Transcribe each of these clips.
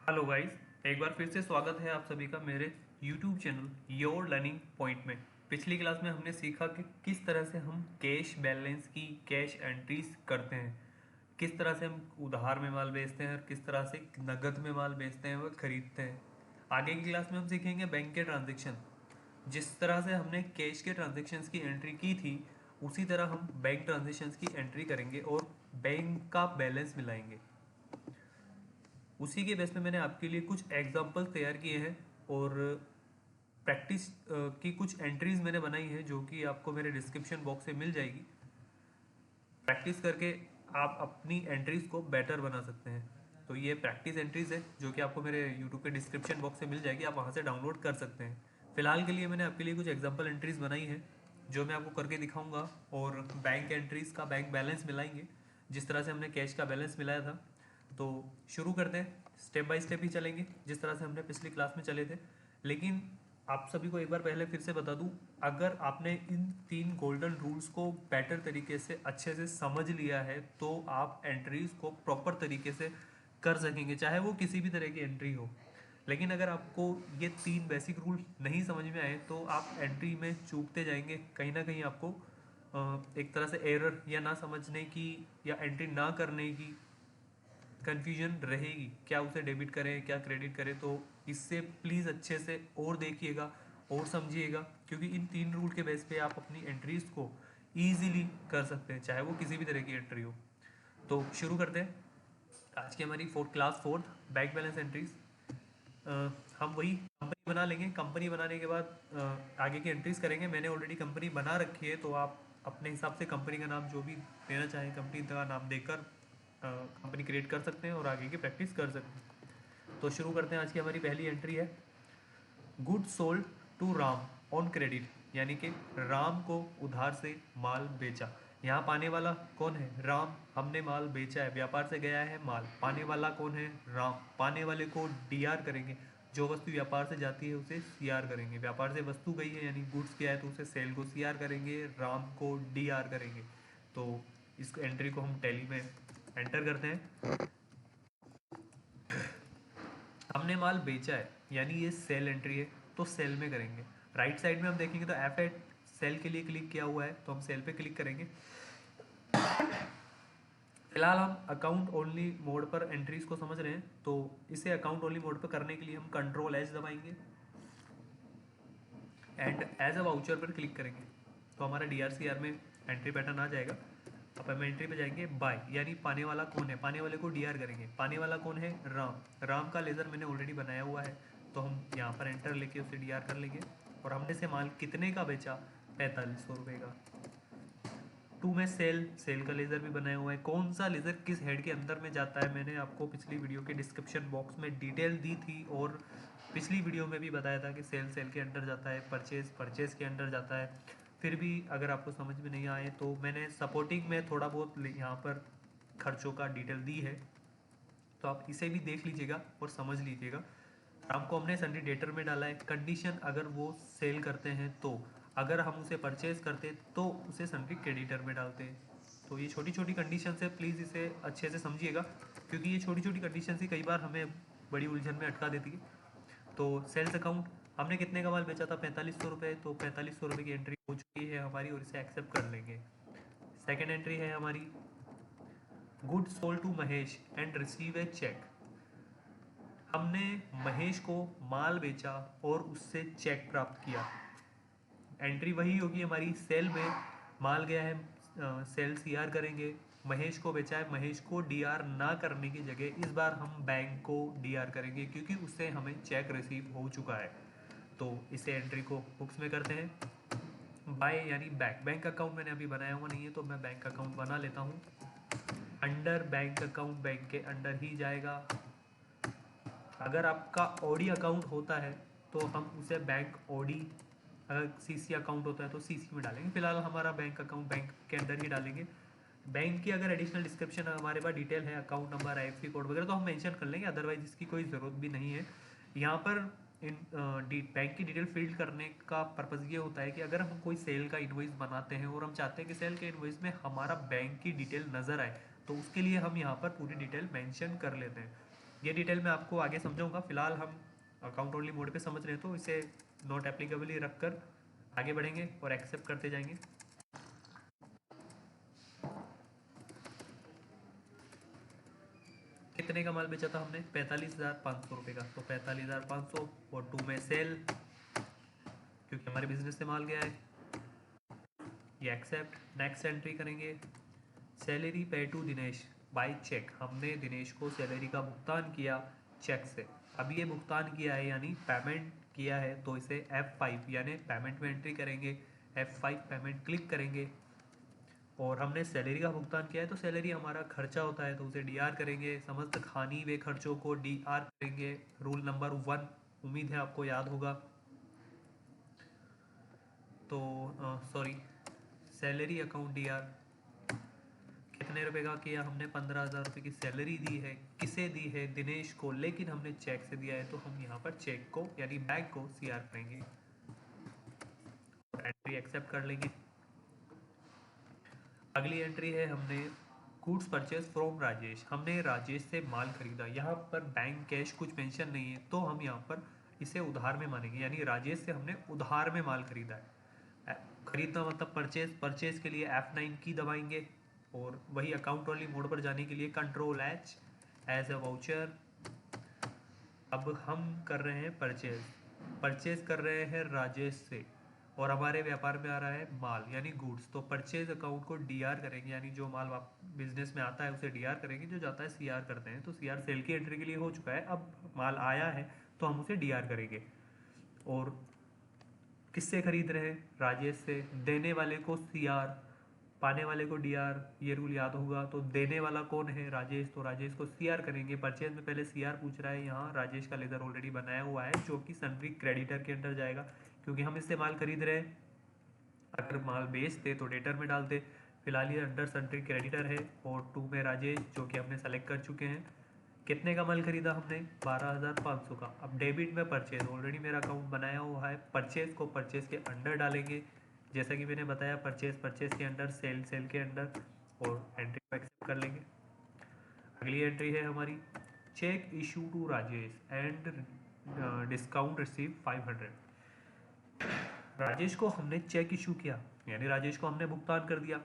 Hello guys, एक बार फिर से स्वागत है आप सभी का मेरे YouTube channel your learning point में। पिछली क्लास में हमने सीखा कि किस तरह से हम कैश बैलेंस की कैश एंट्रीज करते हैं, किस तरह से हम उधार में माल बेचते हैं और किस तरह से नगद में माल बेचते हैं व खरीदते हैं। आगे की क्लास में हम सीखेंगे बैंक के ट्रांजेक्शन। जिस तरह से हमने कैश के ट्रांजेक्शन्स की एंट्री की थी, उसी तरह हम बैंक ट्रांजेक्शन्स की एंट्री करेंगे और बैंक का बैलेंस मिलाएंगे। उसी के बेस पे मैंने आपके लिए कुछ एग्जाम्पल तैयार किए हैं और प्रैक्टिस की कुछ एंट्रीज मैंने बनाई है जो कि आपको मेरे डिस्क्रिप्शन बॉक्स से मिल जाएगी। प्रैक्टिस करके आप अपनी एंट्रीज को बेटर बना सकते हैं। तो ये प्रैक्टिस एंट्रीज है जो कि आपको मेरे यूट्यूब के डिस्क्रिप्शन बॉक्स से मिल जाएगी, आप वहाँ से डाउनलोड कर सकते हैं। फिलहाल के लिए मैंने आपके लिए कुछ एग्जाम्पल एंट्रीज बनाई है जो मैं आपको करके दिखाऊंगा और बैंक एंट्रीज का बैंक बैलेंस मिलाएंगे जिस तरह से हमने कैश का बैलेंस मिलाया था। तो शुरू करते हैं, स्टेप बाय स्टेप ही चलेंगे जिस तरह से हमने पिछली क्लास में चले थे। लेकिन आप सभी को एक बार पहले फिर से बता दूं, अगर आपने इन 3 गोल्डन रूल्स को बेटर तरीके से अच्छे से समझ लिया है तो आप एंट्रीज को प्रॉपर तरीके से कर सकेंगे, चाहे वो किसी भी तरह की एंट्री हो। लेकिन अगर आपको ये 3 बेसिक रूल नहीं समझ में आए तो आप एंट्री में चूकते जाएंगे, कहीं ना कहीं आपको एक तरह से एरर या ना समझने की या एंट्री ना करने की कन्फ्यूजन रहेगी, क्या उसे डेबिट करें क्या क्रेडिट करें। तो इससे प्लीज़ अच्छे से और देखिएगा और समझिएगा, क्योंकि इन 3 रूल के बेस पे आप अपनी एंट्रीज को ईजिली कर सकते हैं, चाहे वो किसी भी तरह की एंट्री हो। तो शुरू करते हैं आज की हमारी class fourth bank balance entries. हम वही कंपनी बना लेंगे, कंपनी बनाने के बाद आगे की एंट्रीज करेंगे। मैंने ऑलरेडी कंपनी बना रखी है तो आप अपने हिसाब से कंपनी का नाम जो भी देना चाहें कंपनी का नाम देकर कंपनी क्रिएट कर सकते हैं और आगे की प्रैक्टिस कर सकते हैं। तो शुरू करते हैं। आज की हमारी पहली एंट्री है good sold to Ram on credit, यानी कि राम को उधार से माल बेचा। यहाँ पाने वाला कौन है? राम। हमने माल बेचा है, व्यापार से गया है माल। पाने वाला कौन है? राम। पाने वाले को डीआर करेंगे, जो वस्तु व्यापार से जाती है उसे सीआर करेंगे। व्यापार से वस्तु गई है यानी गुड्स गया है तो उसे सेल को सीआर करेंगे, राम को डीआर करेंगे। तो इस एंट्री को हम टैली में एंटर करते हैं। हमने माल बेचा है यानी ये सेल एंट्री है तो सेल में करेंगे। राइट साइड में हम देखेंगे तो F8 सेल के लिए क्लिक किया हुआ है तो हम सेल पे क्लिक करेंगे। फिलहाल हम अकाउंट ओनली मोड पर एंट्रीज को समझ रहे हैं, तो इसे अकाउंट ओनली मोड पर करने के लिए हम कंट्रोल एज दबाएंगे एंड एज अ वाउचर पर क्लिक करेंगे तो हमारा DRCR में एंट्री पैटर्न आ जाएगा। अब हम एंट्री पे जाएंगे बाय, यानी पाने वाला कौन है? पाने वाले को डीआर करेंगे। पाने वाला कौन है? राम। राम का लेज़र मैंने ऑलरेडी बनाया हुआ है तो हम यहाँ पर एंटर लेके उसे डीआर कर लेंगे। और हमने से माल कितने का बेचा? 4500 रुपये का। टू में सेल का लेज़र भी बनाया हुआ है। कौन सा लेज़र किस हेड के अंदर में जाता है मैंने आपको पिछली वीडियो के डिस्क्रिप्शन बॉक्स में डिटेल दी थी और पिछली वीडियो में भी बताया था कि सेल के अंडर जाता है, परचेज के अंडर जाता है। फिर भी अगर आपको समझ में नहीं आए तो मैंने सपोर्टिंग में थोड़ा बहुत यहाँ पर खर्चों का डिटेल दी है, तो आप इसे भी देख लीजिएगा और समझ लीजिएगा। राम को हमने सन्डी डेटर में डाला है। कंडीशन अगर वो सेल करते हैं तो, अगर हम उसे परचेज करते तो उसे सन्डी क्रेडिटर में डालते हैं। तो ये छोटी छोटी कंडीशन है, प्लीज़ इसे अच्छे से समझिएगा क्योंकि ये छोटी छोटी कंडीशन ही कई बार हमें बड़ी उलझन में अटका देती है। तो सेल्स अकाउंट, हमने कितने का माल बेचा था? 4500 रुपये। तो 4500 रुपये की एंट्री हो चुकी है हमारी और इसे एक्सेप्ट कर लेंगे। सेकेंड एंट्री है हमारी good sold to Mahesh and receive a cheque. हमने महेश को माल बेचा और उससे चेक प्राप्त किया। एंट्री वही होगी हमारी, सेल में माल गया है, सेल सीआर करेंगे। महेश को बेचा है, महेश को डीआर ना करने की जगह इस बार हम बैंक को डीआर करेंगे क्योंकि उससे हमें चेक रिसीव हो चुका है। तो इसे एंट्री को बुक्स में करते हैं। बाय यानी बैंक अकाउंट मैंने अभी बनाया हुआ नहीं है तो मैं बैंक अकाउंट बना लेता हूँ। अंडर बैंक अकाउंट, बैंक के अंडर ही जाएगा। अगर आपका ओडी अकाउंट होता है तो हम उसे बैंक ओडी, अगर सीसी अकाउंट होता है तो सीसी में डालेंगे। फिलहाल हमारा बैंक अकाउंट बैंक के अंदर ही डालेंगे। बैंक की अगर एडिशनल डिस्क्रिप्शन हमारे पास डिटेल है, अकाउंट नंबर, IFSC कोड वगैरह, तो हम मेंशन कर लेंगे, अदरवाइज इसकी कोई ज़रूरत भी नहीं है। यहाँ पर इन बैंक की डिटेल फिल करने का पर्पज़ ये होता है कि अगर हम कोई सेल का इन्वॉइस बनाते हैं और हम चाहते हैं कि सेल के इन्वॉइस में हमारा बैंक की डिटेल नज़र आए तो उसके लिए हम यहाँ पर पूरी डिटेल मेंशन कर लेते हैं। ये डिटेल मैं आपको आगे समझाऊंगा। फिलहाल हम अकाउंट ओनली मोड पे समझ रहे हैं, तो इसे नॉट एप्लीकेबल ही रख कर आगे बढ़ेंगे और एक्सेप्ट करते जाएंगे। कितने का माल बेचा था हमने? 45,500 रुपये का। तो 45,500 और 2 में सेल, क्योंकि हमारे बिजनेस से माल गया है। ये एक्सेप्ट, नेक्स्ट एंट्री करेंगे। सैलरी पे टू दिनेश बाय चेक, हमने दिनेश को सैलरी का भुगतान किया चेक से। अब ये भुगतान किया है यानी पेमेंट किया है, तो इसे F5 यानी पेमेंट में एंट्री करेंगे। F5 पेमेंट क्लिक करेंगे और हमने सैलरी का भुगतान किया है, तो सैलरी हमारा खर्चा होता है, तो उसे डीआर करेंगे। समस्त खानी वे खर्चों को डीआर करेंगे। रूल नंबर 1 उम्मीद है आपको याद होगा। तो सॉरी, सैलरी अकाउंट डीआर कितने रुपए का किया हमने? 15,000 रुपये की सैलरी दी है। किसे दी है? दिनेश को, लेकिन हमने चेक से दिया है, तो हम यहाँ पर चेक को यानी बैंक को सीआर करेंगे और एंट्री एक्सेप्ट कर लेंगे। अगली एंट्री है, हमने गुड्स परचेज फ्रॉम राजेश, हमने राजेश से माल खरीदा। यहाँ पर बैंक कैश कुछ मेंशन नहीं है, तो हम यहाँ पर इसे उधार में मानेंगे, यानी राजेश से हमने उधार में माल खरीदा है। खरीदना मतलब परचेज, परचेज के लिए F9 की दबाएंगे और वही अकाउंट वाली मोड पर जाने के लिए Ctrl+H एज अ वाउचर। अब हम कर रहे हैं परचेज, परचेज कर रहे हैं राजेश से और हमारे व्यापार में आ रहा है माल यानी गुड्स। तो परचेज अकाउंट को डीआर करेंगे, यानी जो माल बिजनेस में आता है उसे डीआर करेंगे, जो जाता है सीआर करते हैं। तो सीआर सेल की एंट्री के लिए हो चुका है, अब माल आया है तो हम उसे डीआर करेंगे। और किससे खरीद रहे हैं? राजेश से। देने वाले को सीआर, पाने वाले को डीआर, ये रूल याद होगा। तो देने वाला कौन है? राजेश, तो राजेश को सीआर करेंगे। परचेज में पहले सीआर पूछ रहा है, यहाँ राजेश का लेजर ऑलरेडी बनाया हुआ है जो कि सन्ड्री क्रेडिटर के अंदर जाएगा, क्योंकि हम इससे माल खरीद रहे हैं। अगर माल बेचते तो डेटर में डालते, फिलहाल ये अंडर सन्ड्री क्रेडिटर है। और 2 में राजेश, जो कि हमने सेलेक्ट कर चुके हैं। कितने का माल खरीदा हमने? 12,500 का। अब डेबिट में परचेज, ऑलरेडी मेरा अकाउंट बनाया हुआ है, परचेज को परचेज के अंडर डालेंगे, जैसा कि मैंने बताया, परचेज परचेज के अंडर, सेल सेल के अंडर, और एंट्री को एक्सेप्ट कर लेंगे। अगली एंट्री है हमारी, cheque issue to Rajesh and discount receive 500। Rajesh को हमने चेक इशू किया, यानी राजेश को हमने भुगतान कर दिया।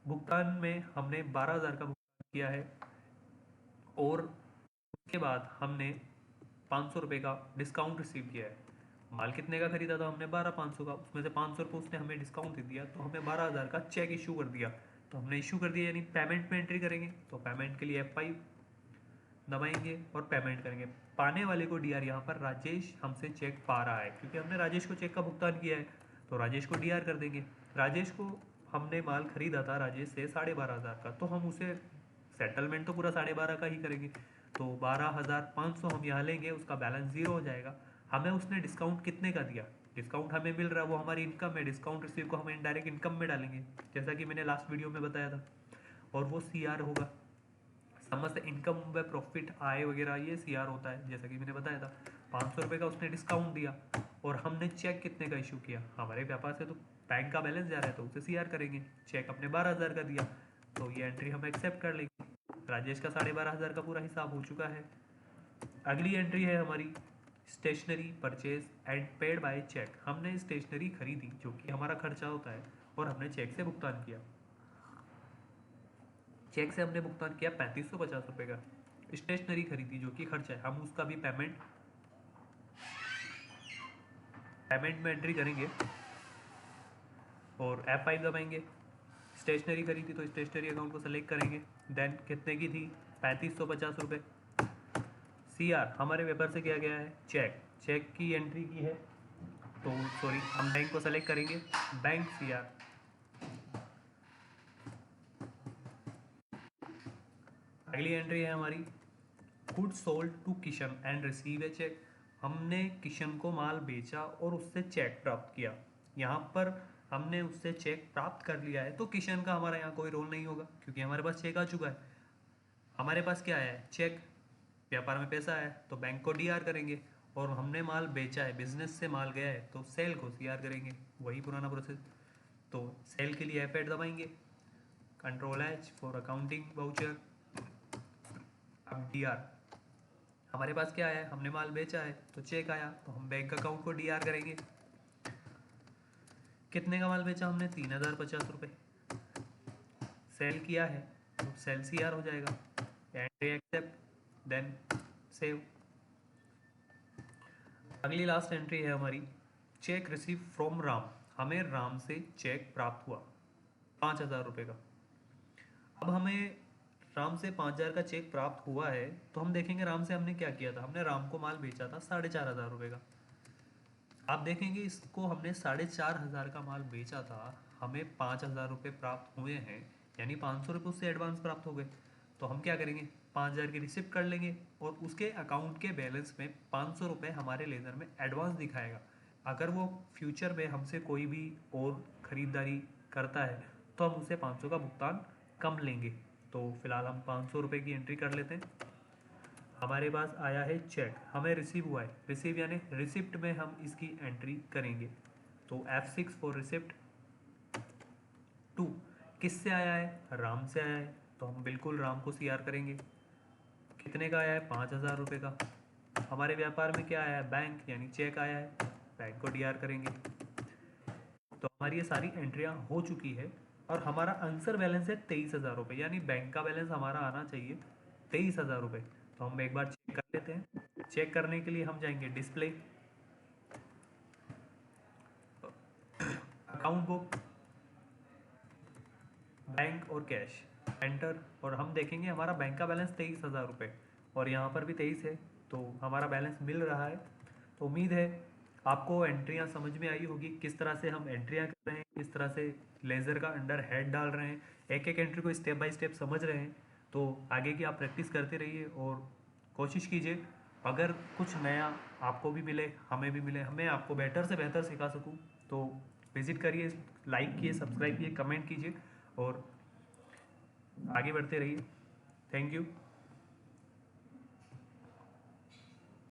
भुगतान में हमने 12,000 का भुगतान किया है और उसके बाद हमने 500 रुपये का डिस्काउंट रिसीव किया है। माल कितने का खरीदा था हमने? 12,500 का, उसमें से 500 रुपये उसने हमें डिस्काउंट दे दिया, तो हमें 12,000 का चेक इशू कर दिया। तो हमने इशू कर दिया, यानी पेमेंट में एंट्री करेंगे। तो पेमेंट के लिए F5 दबाएंगे और पेमेंट करेंगे। पाने वाले को डीआर, यहाँ पर राजेश हमसे चेक पा रहा है, क्योंकि हमने राजेश को चेक का भुगतान किया है, तो राजेश को डीआर कर देंगे। राजेश को हमने माल खरीदा था राजेश से 12,500 का, तो हम उसे सेटलमेंट तो पूरा 12,500 का ही करेंगे। तो 12,500 हम यहाँ लेंगे, उसका बैलेंस ज़ीरो हो जाएगा। हमें उसने डिस्काउंट कितने का दिया? डिस्काउंट हमें मिल रहा है, वो हमारी इनकम है। डिस्काउंट रिसीव को हम इनडायरेक्ट इनकम में डालेंगे, जैसा कि मैंने लास्ट वीडियो में बताया था, और वो सीआर होगा। समस्त इनकम व प्रॉफिट आय वगैरह ये सीआर होता है, जैसा कि मैंने बताया था। 500 रुपये का उसने डिस्काउंट दिया और हमने चेक कितने का इशू किया? हमारे व्यापार से तो बैंक का बैलेंस जा रहा है, तो उसे सीआर करेंगे। चेक अपने 12,000 का दिया, तो ये एंट्री हम एक्सेप्ट कर लेंगे। राजेश का 12,500 का पूरा हिसाब हो चुका है। अगली एंट्री है हमारी, stationery purchase and paid by cheque, हमने स्टेशनरी खरीदी जो कि हमारा खर्चा होता है और हमने चेक से भुगतान किया। चेक से हमने भुगतान किया 3,550 रुपये का। स्टेशनरी खरीदी जो कि खर्चा है, हम उसका भी पेमेंट में एंट्री करेंगे और F5 दबाएंगे। स्टेशनरी खरीदी तो स्टेशनरी अकाउंट को सेलेक्ट करेंगे। देन कितने की थी? 3,550 रुपये। सीआर हमारे व्यापार से किया गया है चेक, चेक की एंट्री की है, तो सॉरी, हम बैंक को सेलेक्ट करेंगे, बैंक सीआर। अगली एंट्री है हमारी, good sold to Kishan and receive a cheque, हमने किशन को माल बेचा और उससे चेक प्राप्त किया। यहाँ पर हमने उससे चेक प्राप्त कर लिया है, तो किशन का हमारा यहाँ कोई रोल नहीं होगा, क्योंकि हमारे पास चेक आ चुका है। हमारे पास क्या है? चेक। व्यापार में पैसा है तो बैंक को डीआर करेंगे, और हमने माल बेचा है, बिजनेस से माल गया है, तो सेल को सीआर करेंगे, वही पुराना प्रोसेस। तो सेल के लिए F8 दबाएंगे, Ctrl+H फॉर अकाउंटिंग वाउचर। अब डीआर, हमारे पास क्या है, हमने माल बेचा है तो चेक आया, तो हम बैंक अकाउंट को डीआर करेंगे। कितने का माल बेचा हमने, 3050 रुपये। सेल किया है तो सेल सी आर हो जाएगा। Entry accept, then save. अगली लास्ट एंट्री है हमारी, चेक रिसीव फ्रॉम राम। हमें राम से चेक प्राप्त हुआ 5000 रुपये का। अब हमें राम से 5000 का चेक प्राप्त हुआ है, तो हम देखेंगे राम से हमने क्या किया था। हमने राम को माल बेचा था 4500 रुपये का। आप देखेंगे इसको हमने 4500 का माल बेचा था, हमें 5000 रुपये प्राप्त हुए हैं, यानी 500 रुपये उससे एडवांस प्राप्त हो गए। तो हम क्या करेंगे, 5000 की रिसिप्ट कर लेंगे और उसके अकाउंट के बैलेंस में 500 रुपये हमारे लेज़र में एडवांस दिखाएगा। अगर वो फ्यूचर में हमसे कोई भी और ख़रीदारी करता है तो हम उसे 500 का भुगतान कम लेंगे। तो फिलहाल हम 500 रुपये की एंट्री कर लेते हैं। हमारे पास आया है चेक, हमें रिसीव हुआ है, रिसीव यानी रिसिप्ट में हम इसकी एंट्री करेंगे। तो F6 फॉर रिसिप्ट 2। किससे आया है, राम से आया है, तो हम बिल्कुल राम को CR करेंगे। कितने का आया है, 5000 रुपये का। हमारे व्यापार में क्या आया है, बैंक यानी चेक आया है, बैंक को DR करेंगे। तो हमारी ये सारी एंट्रियाँ हो चुकी है और हमारा आंसर बैलेंस है 23,000 रुपये, यानी बैंक का बैलेंस हमारा आना चाहिए 23,000 रुपये। तो हम एक बार चेक कर लेते हैं। चेक करने के लिए हम जाएंगे डिस्प्ले, अकाउंट बुक, बैंक और कैश, एंटर। और हम देखेंगे हमारा बैंक का बैलेंस 23,000 रुपये और यहाँ पर भी 23 है, तो हमारा बैलेंस मिल रहा है। तो उम्मीद है आपको एंट्रियाँ समझ में आई होगी, किस तरह से हम एंट्रियाँ कर रहे हैं, किस तरह से लेज़र का अंडर हेड डाल रहे हैं, एक एक एंट्री को स्टेप बाय स्टेप समझ रहे हैं। तो आगे की आप प्रैक्टिस करते रहिए और कोशिश कीजिए अगर कुछ नया आपको भी मिले, हमें भी मिले, हमें आपको बेहतर से बेहतर सिखा सकूं, तो विज़िट करिए, लाइक कीजिए, सब्सक्राइब कीजिए, कमेंट कीजिए और आगे बढ़ते रहिए। Thank you.